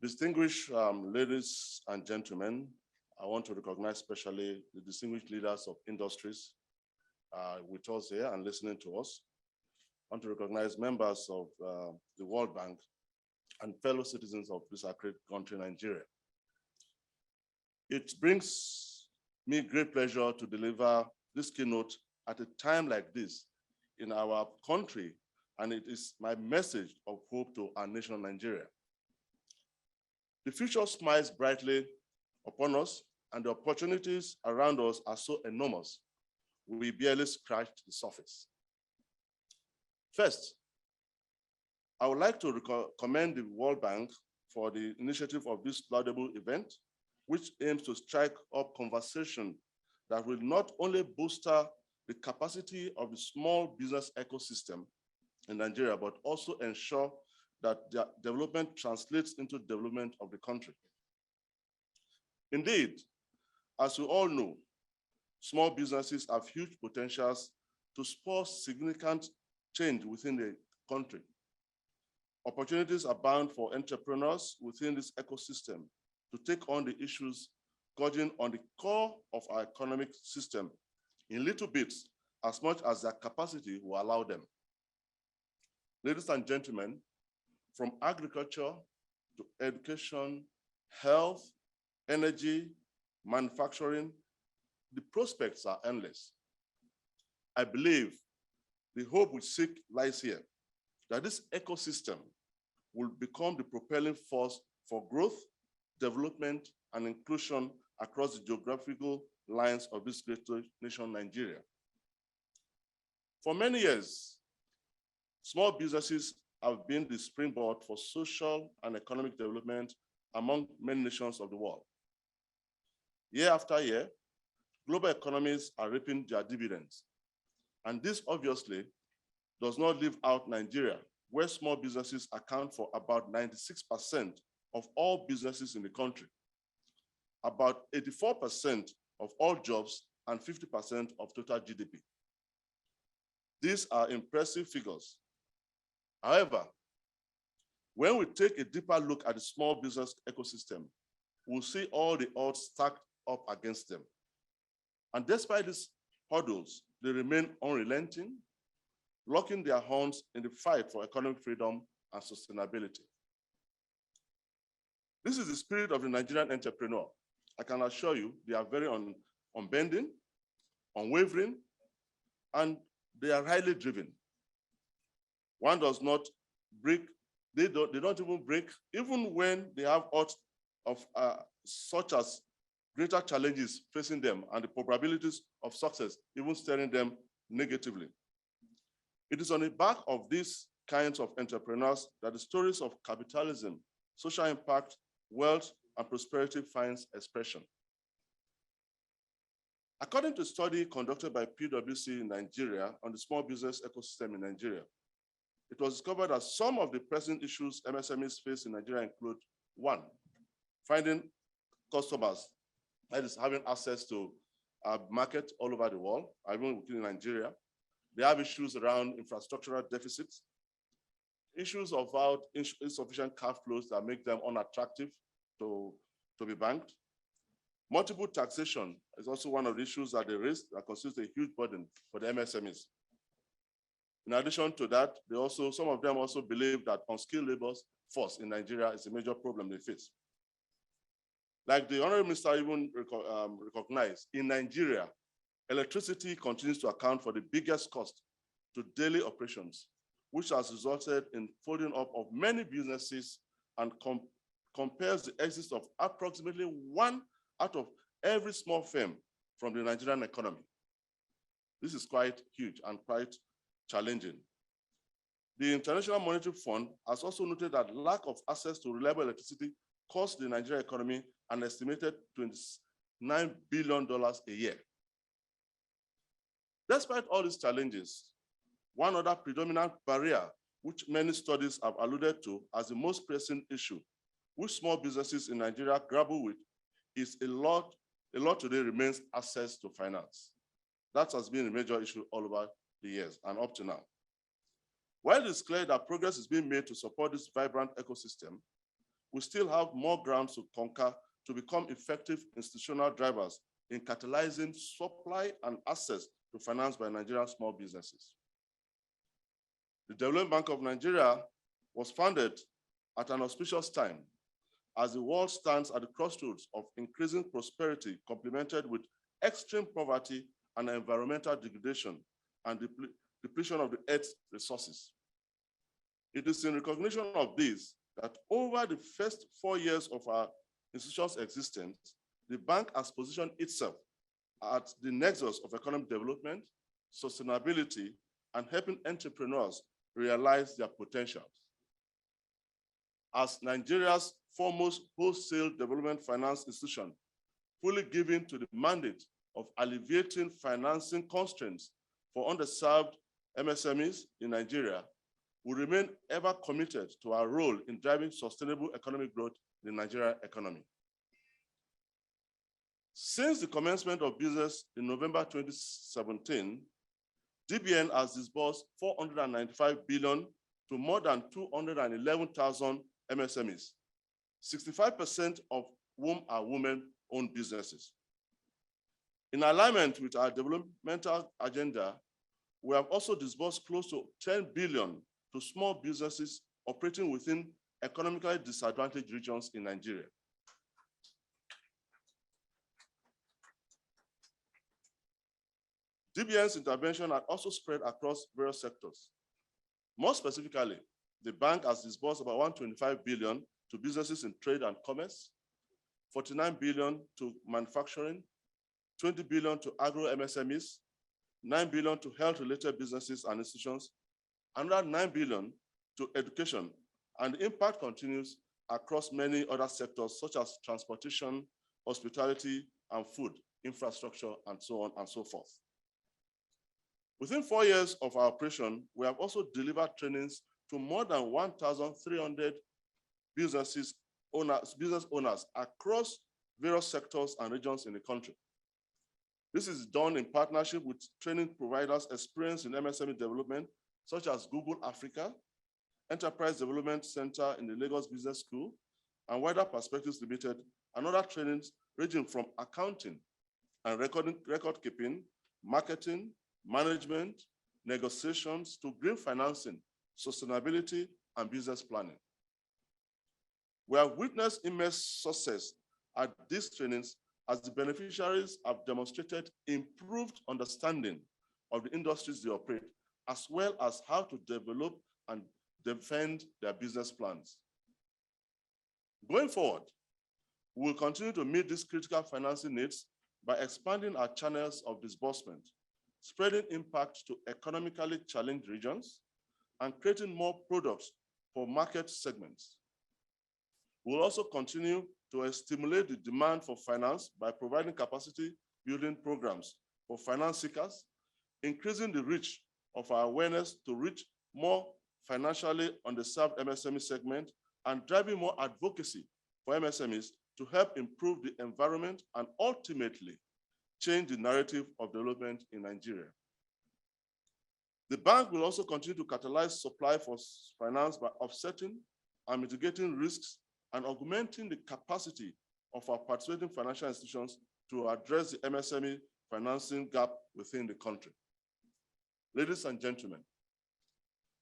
Distinguished ladies and gentlemen, I want to recognize especially the distinguished leaders of industries with us here and listening to us. I want to recognize members of the World Bank and fellow citizens of this great country, Nigeria. It brings me great pleasure to deliver this keynote at a time like this in our country, and it is my message of hope to our nation, Nigeria. The future smiles brightly upon us, and the opportunities around us are so enormous, we barely scratched the surface. First, I would like to commend the World Bank for the initiative of this laudable event, which aims to strike up conversation that will not only bolster the capacity of the small business ecosystem in Nigeria, but also ensure that their development translates into development of the country. Indeed, as we all know, small businesses have huge potentials to spur significant change within the country. Opportunities abound for entrepreneurs within this ecosystem to take on the issues gorging on the core of our economic system in little bits, as much as their capacity will allow them. Ladies and gentlemen, from agriculture to education, health, energy, manufacturing, the prospects are endless. I believe the hope we seek lies here, that this ecosystem will become the propelling force for growth, development, and inclusion across the geographical lines of this great nation, Nigeria. For many years, small businesses have been the springboard for social and economic development among many nations of the world. Year after year, global economies are reaping their dividends. And this obviously does not leave out Nigeria, where small businesses account for about 96% of all businesses in the country, about 84% of all jobs, and 50% of total GDP. These are impressive figures. However, when we take a deeper look at the small business ecosystem, we'll see all the odds stacked up against them. And despite these hurdles, they remain unrelenting, locking their horns in the fight for economic freedom and sustainability. This is the spirit of the Nigerian entrepreneur. I can assure you, they are very unbending, unwavering, and they are highly driven. One does not break, they don't even break, even when they have odds of such as greater challenges facing them and the probabilities of success even staring them negatively. It is on the back of these kinds of entrepreneurs that the stories of capitalism, social impact, wealth, and prosperity finds expression. According to a study conducted by PwC in Nigeria on the small business ecosystem in Nigeria, it was discovered that some of the pressing issues MSMEs face in Nigeria include: one, finding customers, that is having access to a market all over the world, even within Nigeria. They have issues around infrastructural deficits, issues about insufficient cash flows that make them unattractive to be banked. Multiple taxation is also one of the issues that they raise that constitutes a huge burden for the MSMEs. In addition to that, some of them also believe that unskilled labor force in Nigeria is a major problem they face. Like the Honorable Minister even recognized, in Nigeria, electricity continues to account for the biggest cost to daily operations, which has resulted in folding up of many businesses and compares the exit of approximately 1 out of every small firm from the Nigerian economy. This is quite huge and quite challenging. The International Monetary Fund has also noted that lack of access to reliable electricity costs the Nigerian economy an estimated $29 billion a year. Despite all these challenges, one other predominant barrier, which many studies have alluded to as the most pressing issue, which small businesses in Nigeria grapple with, is a lot today remains access to finance. That has been a major issue all over the years and up to now. While it is clear that progress is being made to support this vibrant ecosystem, we still have more ground to conquer to become effective institutional drivers in catalyzing supply and access to finance by Nigerian small businesses. The Development Bank of Nigeria was founded at an auspicious time as the world stands at the crossroads of increasing prosperity complemented with extreme poverty and environmental degradation and depletion of the earth's resources. It is in recognition of this that over the first 4 years of our institution's existence, the bank has positioned itself at the nexus of economic development, sustainability, and helping entrepreneurs realize their potentials. As Nigeria's foremost wholesale development finance institution, fully given to the mandate of alleviating financing constraints for underserved MSMEs in Nigeria, we remain ever committed to our role in driving sustainable economic growth in the Nigerian economy. Since the commencement of business in November 2017, DBN has disbursed 495 billion to more than 211,000 MSMEs, 65% of whom are women-owned businesses. In alignment with our developmental agenda, we have also disbursed close to 10 billion to small businesses operating within economically disadvantaged regions in Nigeria. DBN's intervention has also spread across various sectors. More specifically, the bank has disbursed about 125 billion to businesses in trade and commerce, 49 billion to manufacturing, 20 billion to agro MSMEs, 9 billion to health-related businesses and institutions, another 9 billion to education, and the impact continues across many other sectors such as transportation, hospitality, and food, infrastructure, and so on and so forth. Within 4 years of our operation, we have also delivered trainings to more than 1,300 business owners across various sectors and regions in the country. This is done in partnership with training providers experienced in MSME development, such as Google Africa, Enterprise Development Center in the Lagos Business School, and Wider Perspectives Limited, and other trainings ranging from accounting and record keeping, marketing, management, negotiations, to green financing, sustainability, and business planning. We have witnessed immense success at these trainings as the beneficiaries have demonstrated improved understanding of the industries they operate, as well as how to develop and defend their business plans. Going forward, we will continue to meet these critical financing needs by expanding our channels of disbursement, spreading impact to economically challenged regions, and creating more products for market segments. We'll also continue to stimulate the demand for finance by providing capacity building programs for finance seekers, increasing the reach of our awareness to reach more financially underserved MSME segment, and driving more advocacy for MSMEs to help improve the environment and ultimately change the narrative of development in Nigeria. The bank will also continue to catalyze supply for finance by offsetting and mitigating risks and augmenting the capacity of our participating financial institutions to address the MSME financing gap within the country. Ladies and gentlemen,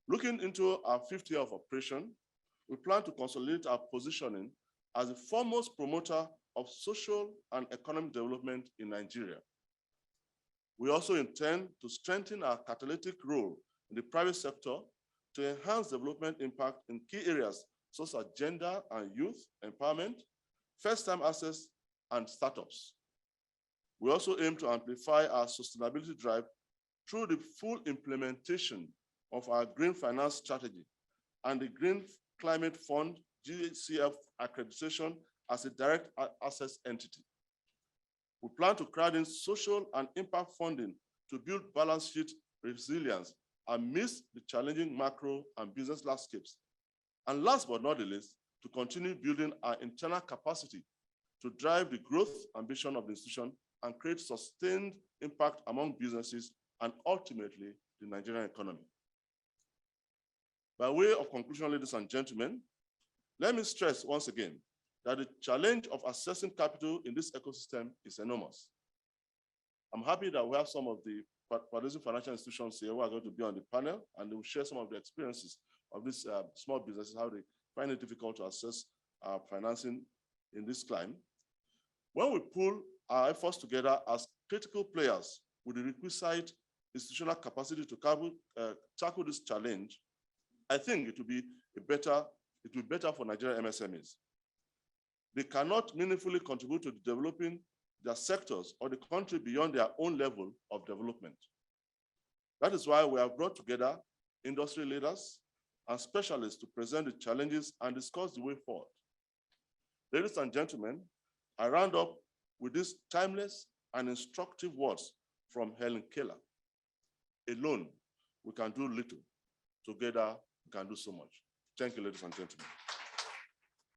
looking into our 5th year of operation, we plan to consolidate our positioning as the foremost promoter of social and economic development in Nigeria. We also intend to strengthen our catalytic role in the private sector to enhance development impact in key areas such as gender and youth empowerment, first-time access, and startups. We also aim to amplify our sustainability drive through the full implementation of our green finance strategy and the Green Climate Fund GCF accreditation as a direct access entity. We plan to crowd in social and impact funding to build balance sheet resilience amidst the challenging macro and business landscapes. And last but not the least, to continue building our internal capacity to drive the growth ambition of the institution and create sustained impact among businesses and ultimately the Nigerian economy. By way of conclusion, ladies and gentlemen, Let me stress once again that the challenge of accessing capital in this ecosystem is enormous. I'm happy that we have some of the participating financial institutions here who are going to be on the panel, and they will share some of the experiences of these small businesses, how they find it difficult to access financing in this climate. When we pull our efforts together as critical players with the requisite institutional capacity to tackle this challenge, I think it will be better for Nigerian MSMEs. They cannot meaningfully contribute to developing their sectors or the country beyond their own level of development. That is why we have brought together industry leaders and specialists to present the challenges and discuss the way forward. Ladies and gentlemen, I round up with these timeless and instructive words from Helen Keller. Alone, we can do little. Together, we can do so much. Thank you, ladies and gentlemen.